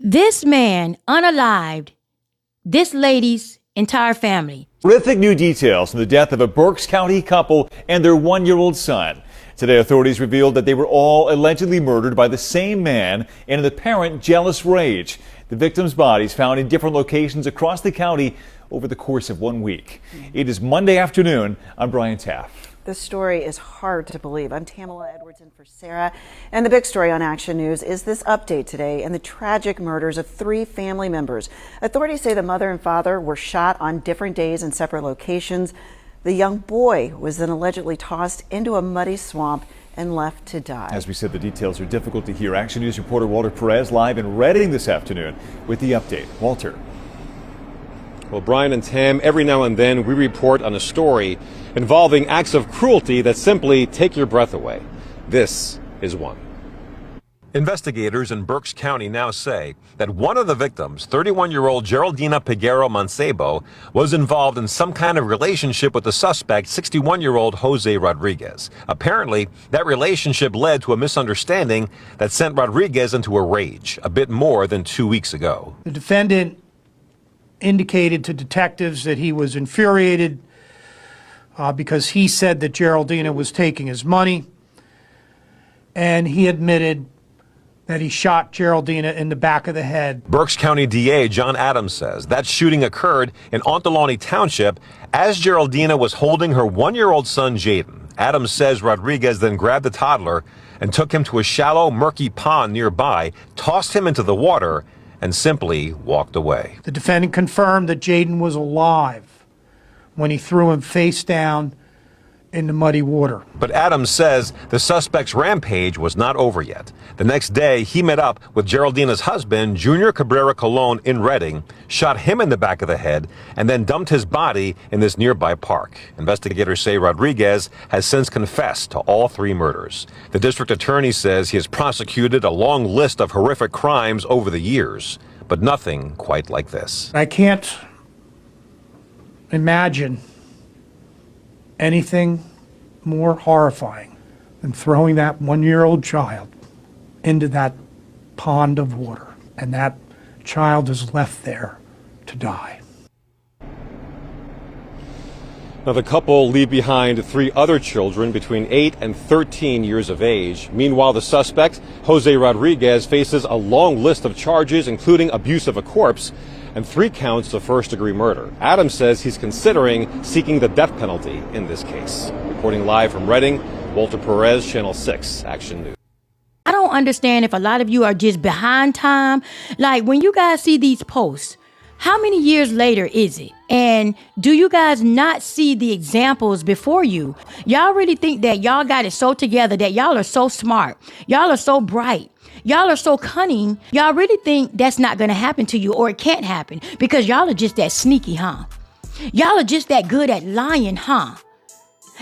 This man unalived this lady's entire family. Horrific new details from the death of a Berks County couple and their one-year-old son. Today, authorities revealed that they were all allegedly murdered by the same man and in the apparent jealous rage. The victims' bodies found in different locations across the county over the course of 1 week. It is Monday afternoon. I'm Brian Taff. This story is hard to believe. I'm Tamala Edwards in for Sarah. And the big story on Action News is this update today and the tragic murders of 3 family members. Authorities say the mother and father were shot on different days in separate locations. The young boy was then allegedly tossed into a muddy swamp and left to die. As we said, the details are difficult to hear. Action News reporter Walter Perez live in Redding this afternoon with the update. Walter. Well, Brian and Tam, every now and then we report on a story involving acts of cruelty that simply take your breath away. This is one. Investigators in Berks County now say that one of the victims, 31-year-old Geraldina Peguero Mancebo, was involved in some kind of relationship with the suspect, 61-year-old Jose Rodriguez. Apparently, that relationship led to a misunderstanding that sent Rodriguez into a rage a bit more than 2 weeks ago. The defendant indicated to detectives that he was infuriated because he said that Geraldina was taking his money, and he admitted that he shot Geraldina in the back of the head. Berks County DA John Adams says that shooting occurred in Ontelawney Township as Geraldina was holding her 1-year-old son Jaden. Adams says Rodriguez then grabbed the toddler and took him to a shallow, murky pond nearby, tossed him into the water, and simply walked away. The defendant confirmed that Jaden was alive when he threw him face down in the muddy water. But Adams says the suspect's rampage was not over yet. The next day, he met up with Geraldina's husband, Junior Cabrera Colon, in Redding, shot him in the back of the head, and then dumped his body in this nearby park. Investigators say Rodriguez has since confessed to all 3 murders. The district attorney says he has prosecuted a long list of horrific crimes over the years, but nothing quite like this. I can't imagine anything more horrifying than throwing that 1-year-old child into that pond of water, and that child is left there to die. Now, the couple leave behind 3 other children between 8 and 13 years of age. Meanwhile, the suspect, Jose Rodriguez, faces a long list of charges, including abuse of a corpse and 3 counts of first-degree murder. Adams says he's considering seeking the death penalty in this case. Reporting live from Redding, Walter Perez, Channel 6, Action News. I don't understand if a lot of you are just behind time. Like, when you guys see these posts, how many years later is it? And do you guys not see the examples before you? Y'all really think that y'all got it so together, that y'all are so smart, y'all are so bright, y'all are so cunning? Y'all really think that's not going to happen to you, or it can't happen because y'all are just that sneaky, huh? Y'all are just that good at lying, huh?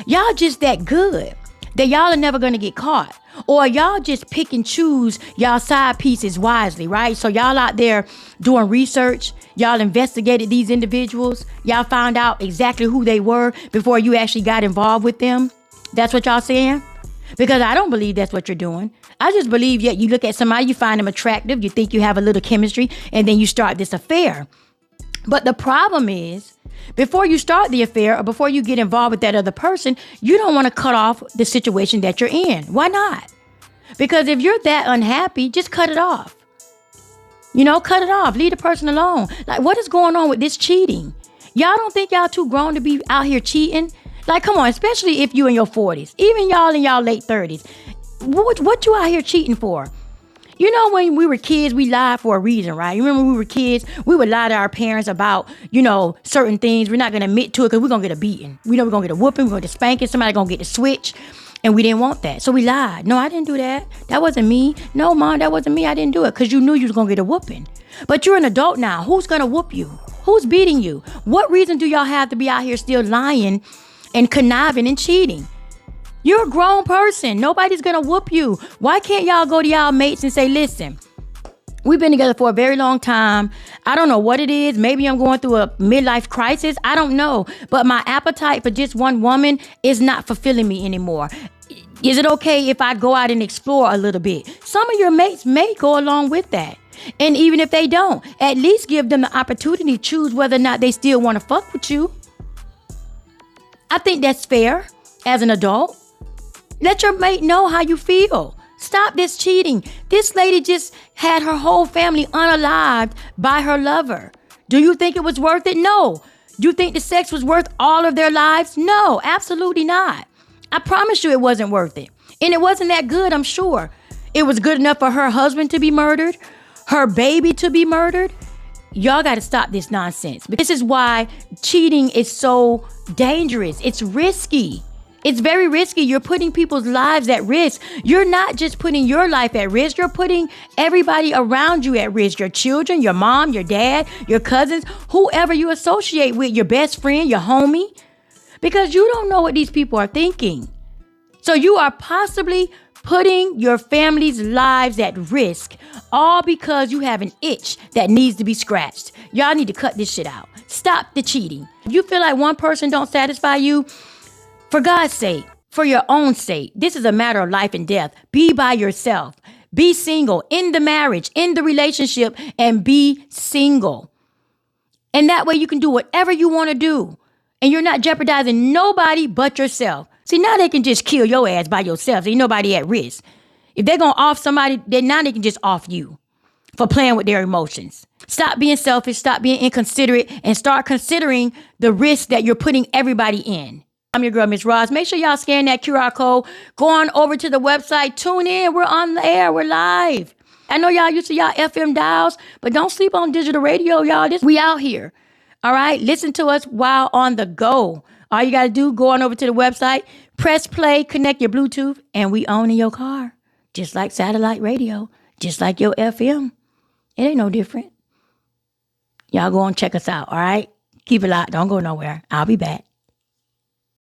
Y'all just that good that y'all are never going to get caught. Or y'all just pick and choose y'all side pieces wisely, right? So y'all out there doing research, y'all investigated these individuals, y'all found out exactly who they were before you actually got involved with them. That's what y'all saying? Because I don't believe that's what you're doing. I just believe that you look at somebody, you find them attractive, you think you have a little chemistry, and then you start this affair. But the problem is, before you start the affair or before you get involved with that other person, you don't want to cut off the situation that you're in. Why not? Because if you're that unhappy, just cut it off. You know, cut it off. Leave the person alone. Like, what is going on with this cheating? Y'all don't think y'all too grown to be out here cheating? Like, come on, especially if you in your 40s, even y'all in y'all late 30s. What you out here cheating for? You know, when we were kids, we lied for a reason, right? You remember when we were kids, we would lie to our parents about, certain things. We're not going to admit to it because we're going to get a beating. We know we're going to get a whooping, we're going to get a spanking, somebody going to get the switch, and we didn't want that. So we lied. No, I didn't do that. That wasn't me. No, Mom, that wasn't me. I didn't do it because you knew you was going to get a whooping. But you're an adult now. Who's going to whoop you? Who's beating you? What reason do y'all have to be out here still lying and conniving and cheating? You're a grown person. Nobody's going to whoop you. Why can't y'all go to y'all mates and say, listen, we've been together for a very long time. I don't know what it is. Maybe I'm going through a midlife crisis. I don't know. But my appetite for just one woman is not fulfilling me anymore. Is it okay if I go out and explore a little bit? Some of your mates may go along with that. And even if they don't, at least give them the opportunity to choose whether or not they still want to fuck with you. I think that's fair as an adult. Let your mate know how you feel. Stop this cheating. This lady just had her whole family unalived by her lover. Do you think it was worth it? No. Do you think the sex was worth all of their lives? No, absolutely not. I promise you it wasn't worth it. And it wasn't that good, I'm sure. It was good enough for her husband to be murdered, her baby to be murdered. Y'all got to stop this nonsense. This is why cheating is so dangerous. It's risky. It's very risky. You're putting people's lives at risk. You're not just putting your life at risk. You're putting everybody around you at risk. Your children, your mom, your dad, your cousins, whoever you associate with, your best friend, your homie. Because you don't know what these people are thinking. So you are possibly putting your family's lives at risk, all because you have an itch that needs to be scratched. Y'all need to cut this shit out. Stop the cheating. If you feel like one person don't satisfy you, for God's sake, for your own sake, this is a matter of life and death. Be by yourself. Be single. End the marriage, end the relationship, and be single. And that way you can do whatever you want to do. And you're not jeopardizing nobody but yourself. See, now they can just kill your ass by yourself. So ain't nobody at risk. If they're going to off somebody, then now they can just off you for playing with their emotions. Stop being selfish. Stop being inconsiderate. And start considering the risk that you're putting everybody in. I'm your girl, Miss Ross. Make sure y'all scan that QR code. Go on over to the website. Tune in. We're on the air. We're live. I know y'all used to y'all FM dials, but don't sleep on digital radio, y'all. We out here. All right? Listen to us while on the go. All you got to do, go on over to the website, press play, connect your Bluetooth, and we own in your car. Just like satellite radio. Just like your FM. It ain't no different. Y'all go and check us out, all right? Keep it locked. Don't go nowhere. I'll be back.